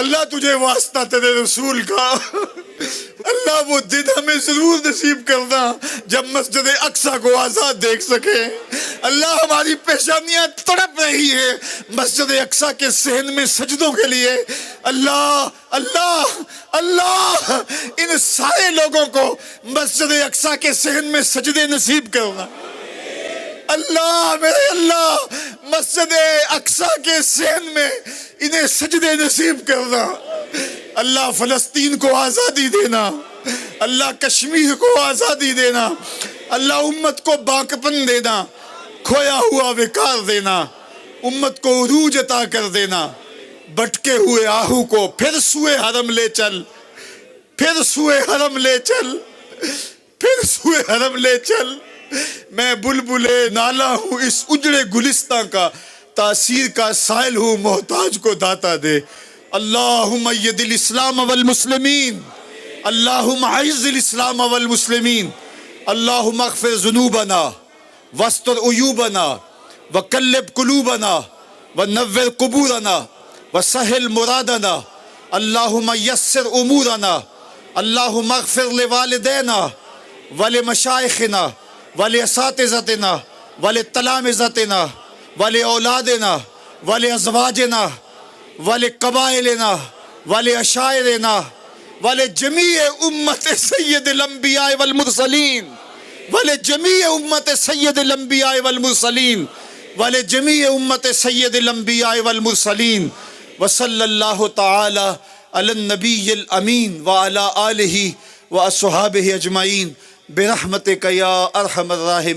اللہ تجھے واسطہ تیرے رسول کا، اللہ وہ دن ہمیں ضرور نصیب کرنا جب مسجد اقصی کو آزاد دیکھ سکے۔ اللہ ہماری پیشانیاں تڑپ رہی ہے مسجد اقصی کے صحن میں سجدوں کے لیے۔ اللہ اللہ اللہ ان سارے لوگوں کو مسجد اقصی کے صحن میں سجدے نصیب کرنا۔ اللہ میرے اللہ مسجد اقصی کے صحن میں انہیں سجدے نصیب کرنا۔ اللہ فلسطین کو آزادی دینا، اللہ کشمیر کو آزادی دینا، اللہ امت کو باقپن دینا، کھویا ہوا وقار دینا، امت کو عروج عطا کر دینا۔ بھٹکے ہوئے آہو کو پھر سوئے حرم لے چل، پھر سوئے حرم لے چل، پھر سوئے حرم لے چل۔ میں بلبل نالا ہوں اس اجڑے گلستان کا، تاثیر کا سائل ہوں محتاج کو داتا دے۔ اللہم اید الاسلام والمسلمین، اللہم اعز الاسلام والمسلمین، اللہم اغفر ذنوبنا واستر عیوبنا وقلب قلوبنا ونور قبورنا وسہل مرادنا، اللہم یسر امورنا، اللہم اغفر لوالدینا ولمشائخنا ولاساتذتنا ولتلامذتنا ولأولادنا ولأزواجنا ولقبائلنا ولعشائرنا ولجمیع امت سید الانبیاء والمرسلین، ولجمیع امت سید الانبیاء والمرسلین، ولجمیع امت سید الانبیاء والمرسلین۔ وصلی اللہ تعالی علی النبی الامین وعلی آلہ واصحابہ اجمعین برحمتک یا ارحم الراحمین۔